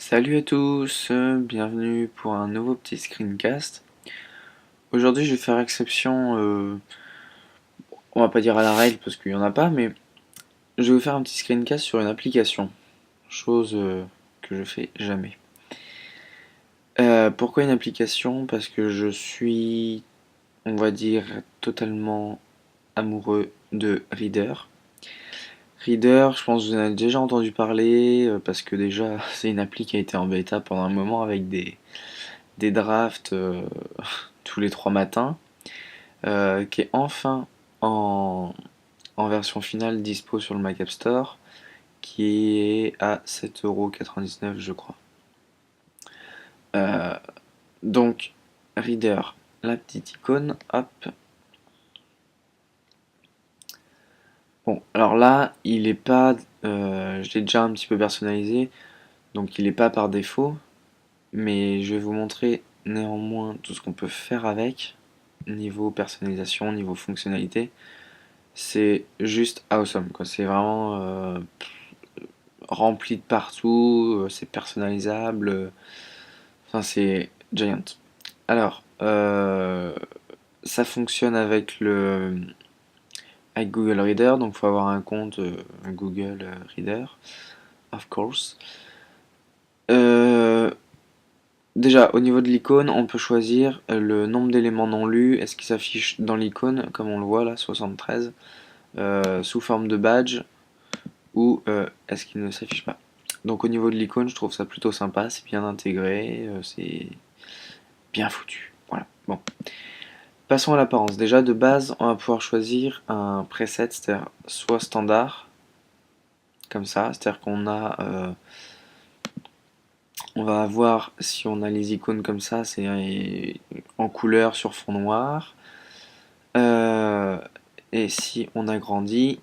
Salut à tous, bienvenue pour un nouveau petit screencast. Aujourd'hui je vais faire exception, on va pas dire à la règle parce qu'il y en a pas, mais je vais vous faire un petit screencast sur une application, chose que je fais jamais. Pourquoi une application? Parce que je suis, on va dire, totalement amoureux de Reader. Reader, je pense que vous en avez déjà entendu parler, parce que déjà c'est une appli qui a été en bêta pendant un moment avec des drafts tous les 3 matins. Qui est enfin en, en version finale dispo sur le Mac App Store, qui est à 7,99 € je crois. Euh, donc, Reader, la petite icône, hop. Bon, alors là, il est pas, je l'ai déjà un petit peu personnalisé, donc il est pas par défaut, mais je vais vous montrer néanmoins tout ce qu'on peut faire avec, niveau personnalisation, niveau fonctionnalité. C'est juste awesome, quoi. C'est vraiment rempli de partout, c'est personnalisable, enfin c'est giant. Alors, ça fonctionne avec Google Reader, donc il faut avoir un compte Google Reader, of course. Euh, Déjà, au niveau de l'icône, on peut choisir le nombre d'éléments non lus. Est-ce qu'il s'affiche dans l'icône, comme on le voit là, 73, sous forme de badge, ou est-ce qu'il ne s'affiche pas? Donc au niveau de l'icône, je trouve ça plutôt sympa, c'est bien intégré, c'est bien foutu. Voilà. Bon. Passons à l'apparence. Déjà de base, on va pouvoir choisir un preset, c'est-à-dire soit standard, comme ça, c'est-à-dire on va avoir, si on a les icônes comme ça, c'est en couleur sur fond noir. Euh, et si on agrandit,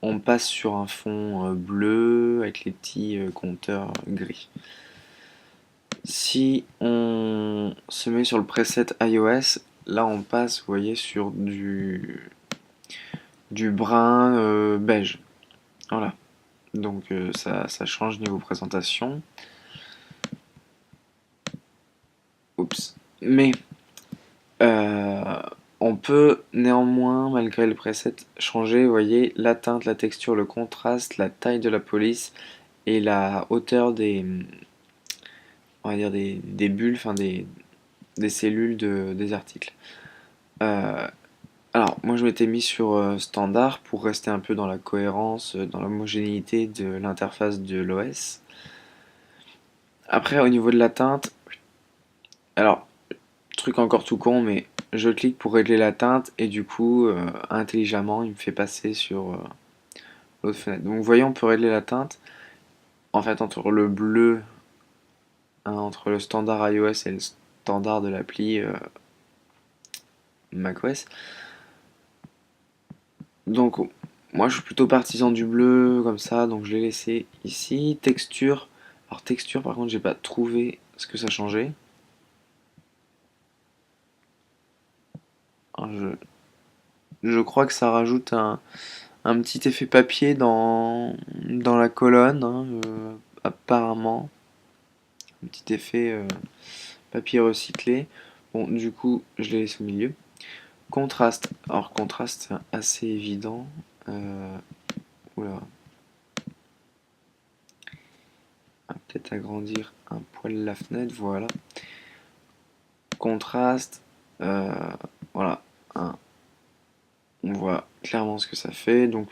on passe sur un fond bleu avec les petits compteurs gris. Si on se met sur le preset iOS, là on passe, vous voyez, sur du brun beige. Voilà. Donc ça change niveau présentation. Oups. Mais euh, on peut néanmoins, malgré le preset, changer, vous voyez, la teinte, la texture, le contraste, la taille de la police et la hauteur on va dire des bulles, enfin des cellules des articles. Euh, Alors, moi je m'étais mis sur standard pour rester un peu dans la cohérence, dans l'homogénéité de l'interface de l'OS. Après, au niveau de la teinte, alors, truc encore tout con, mais je clique pour régler la teinte et du coup, intelligemment, il me fait passer sur l'autre fenêtre. Donc, vous voyez, on peut régler la teinte. En fait, entre le bleu, hein, entre le standard iOS et le standard de l'appli macOS. Donc, moi je suis plutôt partisan du bleu comme ça, donc je l'ai laissé ici. Texture. Alors, texture, par contre, j'ai pas trouvé ce que ça changeait. Alors, je crois que ça rajoute un petit effet papier dans la colonne, hein, apparemment. Un petit effet papier recyclé. Bon, du coup, je l'ai laissé au milieu. Contraste. Alors, contraste, c'est assez évident. Oula. On va peut-être agrandir un poil la fenêtre, voilà. Contraste, euh, voilà, hein, on voit clairement ce que ça fait, donc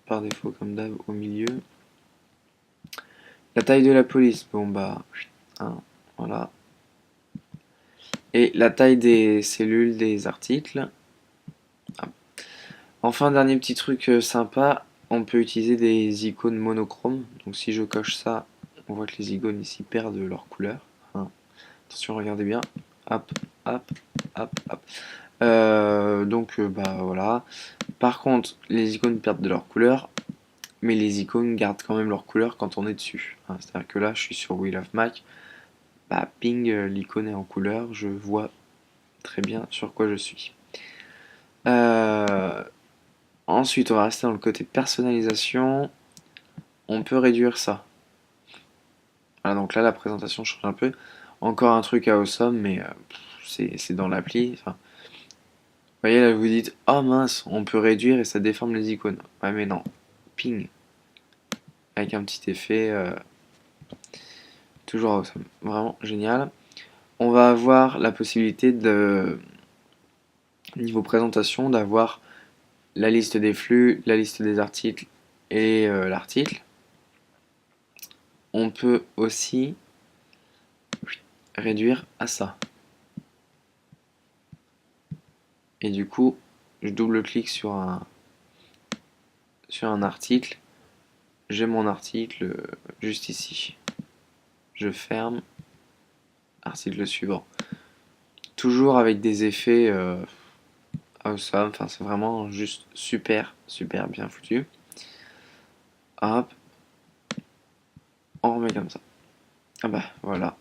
par défaut comme d'hab au milieu. La taille de la police, bon bah, hein, voilà. Et la taille des cellules des articles. Ah. Enfin, dernier petit truc sympa, on peut utiliser des icônes monochromes. Donc si je coche ça, on voit que les icônes ici perdent leur couleur, hein. Attention, regardez bien. Hop, hop, hop, hop. Donc bah voilà. Par contre, les icônes perdent de leur couleur, mais les icônes gardent quand même leur couleur quand on est dessus, hein. C'est-à-dire que là, je suis sur Wheel of Mac, bah ping, l'icône est en couleur, je vois très bien sur quoi je suis. Euh, Ensuite, on va rester dans le côté personnalisation. On peut réduire ça. Voilà, donc là la présentation change un peu. Encore un truc à Awesome, mais c'est dans l'appli. Enfin, vous voyez là, vous dites, oh mince, on peut réduire et ça déforme les icônes. Ouais, mais non. Ping. Avec un petit effet. Toujours Awesome. Vraiment génial. On va avoir la possibilité de, niveau présentation, d'avoir la liste des flux, la liste des articles et l'article. On peut aussi réduire à ça. Et du coup, je double-clique sur un article. J'ai mon article juste ici. Je ferme. Article suivant. Toujours avec des effets awesome. Enfin, c'est vraiment juste super, super bien foutu. Hop. On remet comme ça. Ah bah, voilà.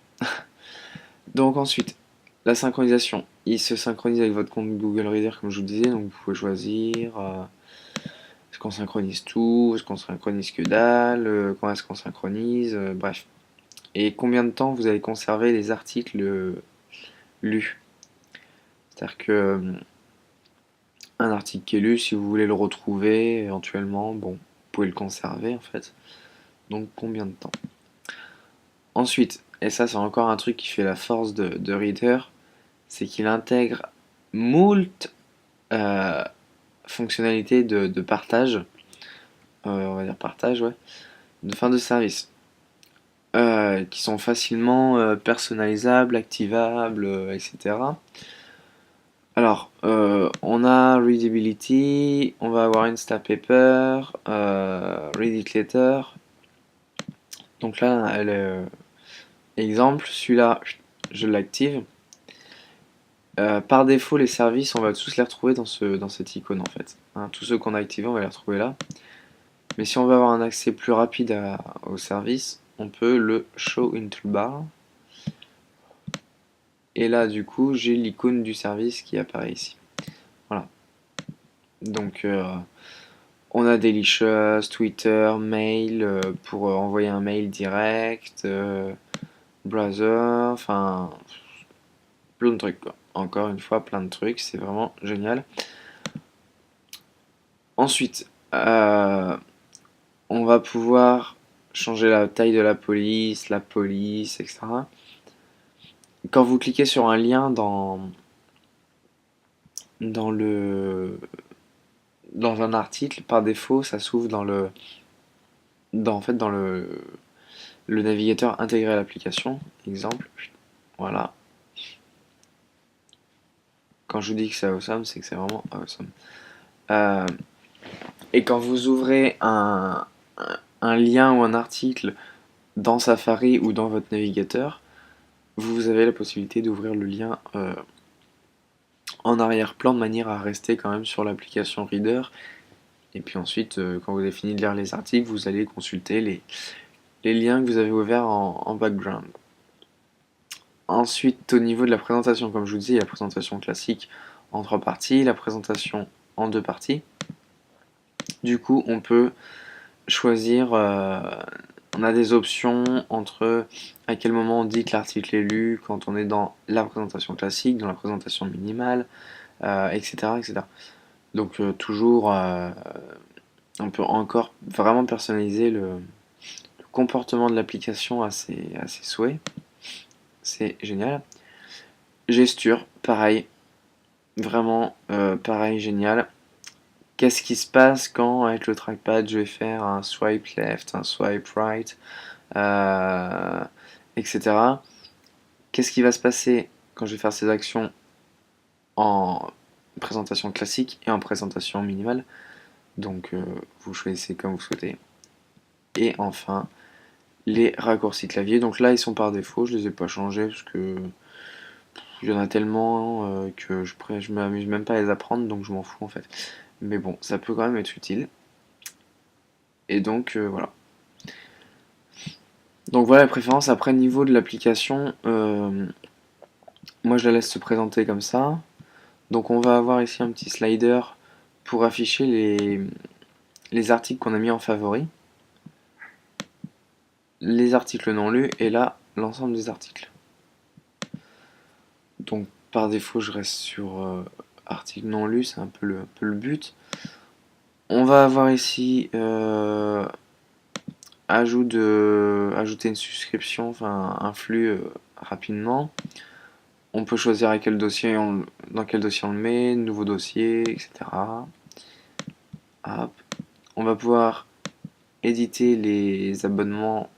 Donc ensuite, la synchronisation. Il se synchronise avec votre compte Google Reader, comme je vous disais. Donc vous pouvez choisir... est-ce qu'on synchronise tout? Est-ce qu'on synchronise que dalle? Quand est-ce qu'on synchronise? Bref. Et combien de temps vous allez conserver les articles lus? C'est-à-dire que un article qui est lu, si vous voulez le retrouver éventuellement, bon, vous pouvez le conserver en fait. Donc combien de temps? Ensuite, et ça c'est encore un truc qui fait la force de Reader, c'est qu'il intègre moult euh, fonctionnalités de partage, on va dire partage, ouais, de fin de service. Qui sont facilement personnalisables, activables, etc. Alors, on a Readability, on va avoir Instapaper, Read It Later. Donc là, exemple, celui-là, je l'active. Par défaut, les services, on va tous les retrouver dans cette icône en fait. Hein, tous ceux qu'on a activés, on va les retrouver là. Mais si on veut avoir un accès plus rapide au service, on peut le Show in Toolbar. Et là, du coup, j'ai l'icône du service qui apparaît ici. Voilà. Donc, on a Delicious, Twitter, Mail pour envoyer un mail direct, Browser, enfin, plein de trucs quoi. Encore une fois, plein de trucs, c'est vraiment génial. Ensuite, on va pouvoir changer la taille de la police, etc. Quand vous cliquez sur un lien dans le dans un article, par défaut, ça s'ouvre en fait, dans le navigateur intégré à l'application. Exemple, voilà. Quand je vous dis que c'est awesome, c'est que c'est vraiment awesome. Euh, et quand vous ouvrez un lien ou un article dans Safari ou dans votre navigateur, vous avez la possibilité d'ouvrir le lien en arrière-plan de manière à rester quand même sur l'application Reader. Et puis ensuite, quand vous avez fini de lire les articles, vous allez consulter les liens que vous avez ouverts en background. Ensuite, au niveau de la présentation, comme je vous disais, il y a la présentation classique en 3 parties, la présentation en 2 parties. Du coup, on peut choisir, on a des options entre à quel moment on dit que l'article est lu, quand on est dans la présentation classique, dans la présentation minimale, etc., etc. Donc toujours, on peut encore vraiment personnaliser le comportement de l'application à ses souhaits. C'est génial. Gesture, pareil, vraiment pareil, génial. Qu'est-ce qui se passe quand avec le trackpad je vais faire un swipe left, un swipe right, etc. Qu'est-ce qui va se passer quand je vais faire ces actions en présentation classique et en présentation minimale? Donc vous choisissez comme vous souhaitez. Et enfin, les raccourcis clavier. Donc là, ils sont par défaut, je les ai pas changés parce que il y en a tellement que je m'amuse même pas à les apprendre, donc je m'en fous en fait. Mais bon, ça peut quand même être utile. Et donc voilà. Donc voilà la préférence. Après, niveau de l'application, moi je la laisse se présenter comme ça. Donc on va avoir ici un petit slider pour afficher les articles qu'on a mis en favori. les articles non lus et là, l'ensemble des articles. Donc par défaut, je reste sur articles non lus, c'est un peu le but. On va avoir ici ajouter une souscription, enfin un flux rapidement. On peut choisir dans quel dossier on le met, nouveau dossier, etc. Hop. On va pouvoir éditer les abonnements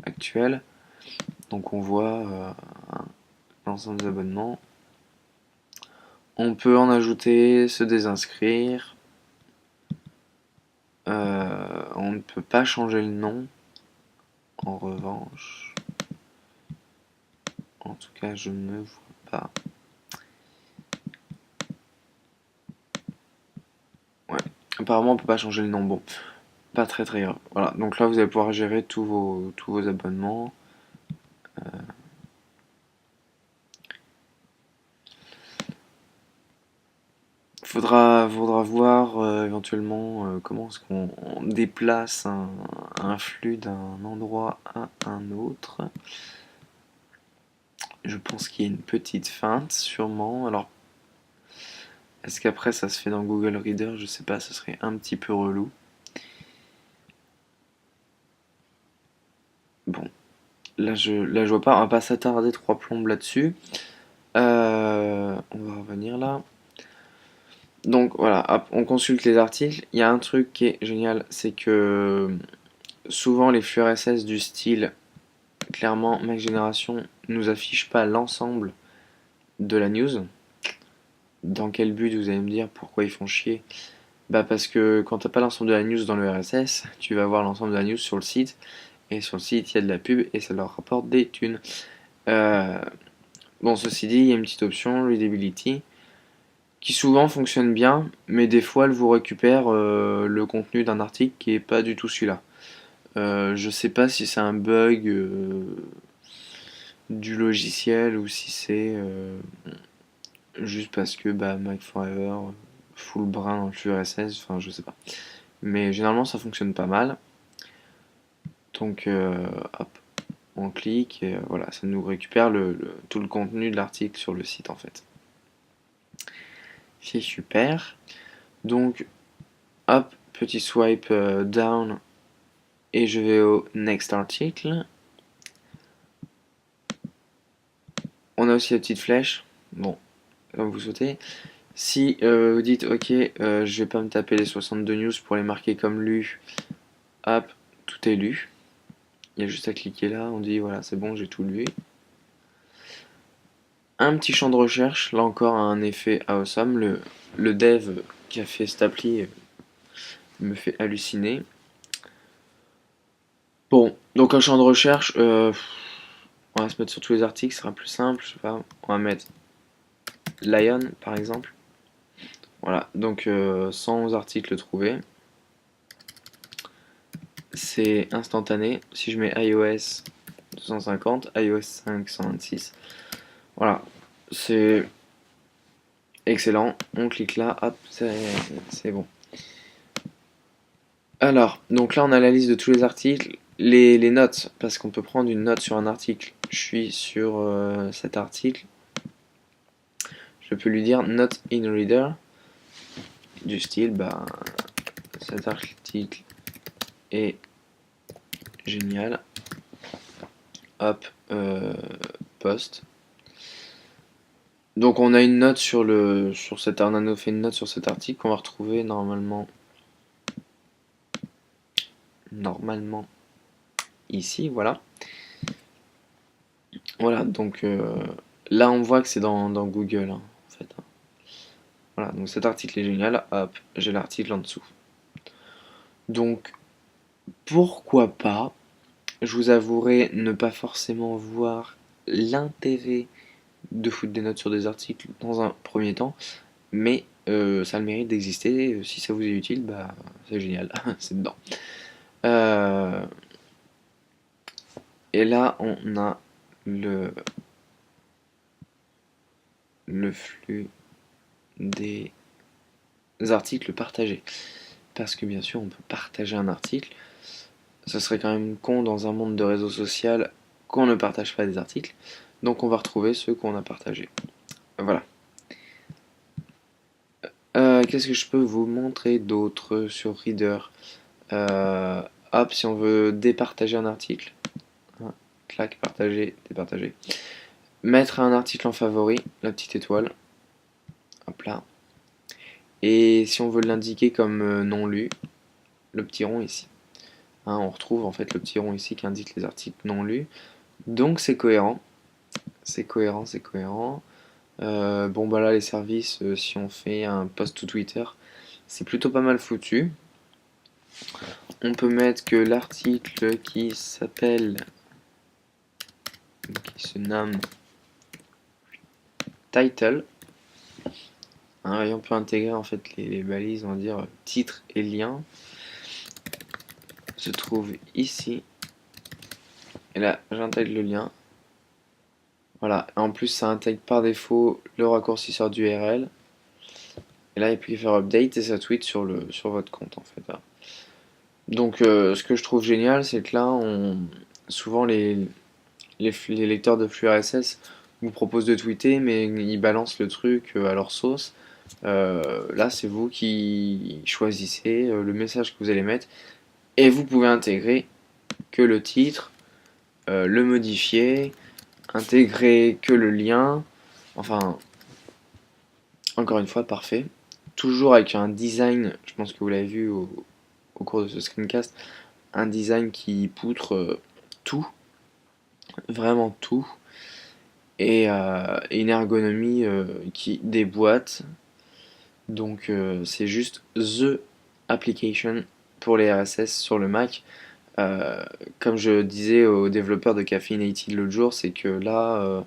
actuels. Donc on voit l'ensemble des abonnements. On peut en ajouter, se désinscrire. On ne peut pas changer le nom. En revanche, en tout cas, je ne vois pas. Ouais. Apparemment, on peut pas changer le nom. Bon, pas très très grave. Voilà. Donc là, vous allez pouvoir gérer tous vos abonnements. Faudra voir éventuellement comment est-ce qu'on déplace un flux d'un endroit à un autre. Je pense qu'il y a une petite feinte, sûrement. Alors, est-ce qu'après ça se fait dans Google Reader? Je sais pas, ce serait un petit peu relou. Bon, là je vois pas, on va pas s'attarder trois plombes là-dessus. On va revenir là. Donc voilà, hop, on consulte les articles. Il y a un truc qui est génial, c'est que souvent les flux RSS du style, clairement, Mac Génération nous affiche pas l'ensemble de la news. Dans quel but, vous allez me dire, pourquoi ils font chier? Bah parce que quand t'as pas l'ensemble de la news dans le RSS, tu vas voir l'ensemble de la news sur le site, et sur le site il y a de la pub et ça leur rapporte des thunes. Euh, bon, ceci dit, il y a une petite option, Readability, qui souvent fonctionne bien, mais des fois elle vous récupère le contenu d'un article qui est pas du tout celui-là. Je sais pas si c'est un bug du logiciel ou si c'est juste parce que bah, Mac Forever full brin dans le flux RSS, enfin je sais pas. Mais généralement ça fonctionne pas mal. Donc hop, on clique et voilà, ça nous récupère tout le contenu de l'article sur le site en fait. C'est super. Donc hop, petit swipe down et je vais au next article. On a aussi la petite flèche. Bon, comme vous souhaitez. Si vous dites ok, je vais pas me taper les 62 news pour les marquer comme lus, hop, tout est lu. Il y a juste à cliquer là, on dit voilà, c'est bon, j'ai tout lu. Un petit champ de recherche, là encore un effet awesome. Le dev qui a fait cette appli me fait halluciner. Bon, donc un champ de recherche, on va se mettre sur tous les articles, ce sera plus simple. Je sais pas, on va mettre Lion par exemple. Voilà, donc 111 articles trouvés. C'est instantané. Si je mets iOS 250, iOS 5 126, voilà, c'est excellent. On clique là, hop, c'est bon. Alors, donc là on a la liste de tous les articles, les notes, parce qu'on peut prendre une note sur un article. Je suis sur cet article. Je peux lui dire Note in Reader, du style, bah, cet article est génial. Hop, post. Donc on a une note on a fait une note sur cet article qu'on va retrouver normalement ici, voilà. Voilà, donc là on voit que c'est dans Google hein, en fait. Voilà, donc cet article est génial. Hop, j'ai l'article en dessous. Donc pourquoi pas, je vous avouerai ne pas forcément voir l'intérêt de foutre des notes sur des articles dans un premier temps, mais ça a le mérite d'exister. Si ça vous est utile, bah c'est génial, c'est dedans. Euh, et là, on a le, le flux des articles partagés. Parce que bien sûr, on peut partager un article ce serait quand même con dans un monde de réseau social qu'on ne partage pas des articles. Donc on va retrouver ceux qu'on a partagés. Voilà. Qu'est-ce que je peux vous montrer d'autre sur Reader? Euh, Hop, si on veut départager un article, hein, clac, partager, départager. Mettre un article en favori, la petite étoile, hop là. Et si on veut l'indiquer comme non lu, le petit rond ici. Hein, on retrouve en fait le petit rond ici qui indique les articles non lus. Donc c'est cohérent. C'est cohérent, c'est cohérent. Bon bah là les services, si on fait un post to Twitter, c'est plutôt pas mal foutu. On peut mettre que l'article qui s'appelle, qui se nomme title, hein, et on peut intégrer en fait les balises, on va dire titre et lien, se trouve ici. Et là j'intègre le lien. Voilà, en plus ça intègre par défaut le raccourcisseur d'URL. Et là il peut faire update et ça tweet sur votre compte en fait. Voilà. Donc ce que je trouve génial, c'est que là souvent les lecteurs de flux RSS vous proposent de tweeter, mais ils balancent le truc à leur sauce. Là, c'est vous qui choisissez le message que vous allez mettre, et vous pouvez intégrer que le titre, le modifier, intégrer que le lien. Enfin, encore une fois, parfait. Toujours avec un design, je pense que vous l'avez vu au cours de ce screencast, un design qui poutre tout, vraiment tout. Et une ergonomie qui déboîte. Donc c'est juste the application pour les RSS sur le Mac. Comme je disais au développeur de Caffeinated l'autre jour, c'est que là,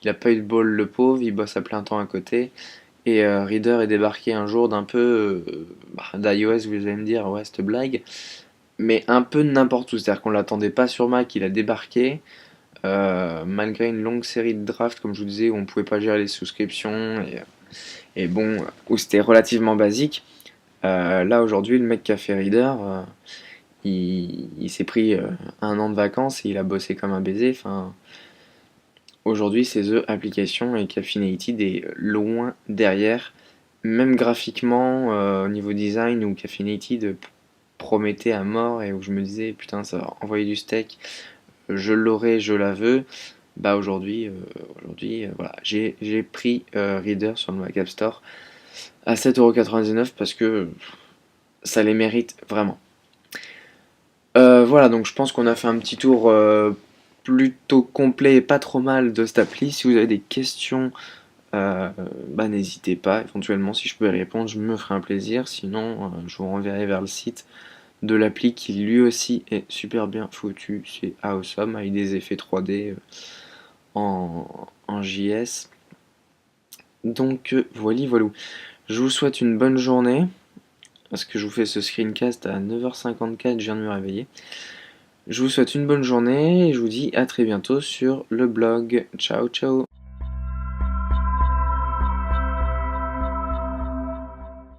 il a pas eu de bol le pauvre, il bosse à plein temps à côté. Et Reader est débarqué un jour d'un peu d'iOS, vous allez me dire, ouais, cette blague, mais un peu de n'importe où. C'est-à-dire qu'on l'attendait pas sur Mac, il a débarqué. Malgré une longue série de drafts, comme je vous disais, où on pouvait pas gérer les souscriptions et bon, où c'était relativement basique. Là aujourd'hui, le mec qui a fait Reader, il s'est pris un an de vacances et il a bossé comme un baiser. Enfin, aujourd'hui, c'est The Application et Caffeinated est loin derrière. Même graphiquement, au niveau design, où Caffeinated promettait à mort et où je me disais, putain, ça va envoyer du steak, je l'aurai, je la veux. Bah aujourd'hui, voilà, j'ai pris Reader sur le Mac App Store à 7,99€ parce que ça les mérite vraiment. Voilà, donc je pense qu'on a fait un petit tour plutôt complet et pas trop mal de cette appli. Si vous avez des questions, bah n'hésitez pas. Éventuellement, si je peux y répondre, je me ferai un plaisir. Sinon, je vous renverrai vers le site de l'appli qui lui aussi est super bien foutu. C'est Awesome avec des effets 3D en JS. Donc voilà, voilà. Je vous souhaite une bonne journée. Parce que je vous fais ce screencast à 9h54, je viens de me réveiller. Je vous souhaite une bonne journée et je vous dis à très bientôt sur le blog. Ciao ciao.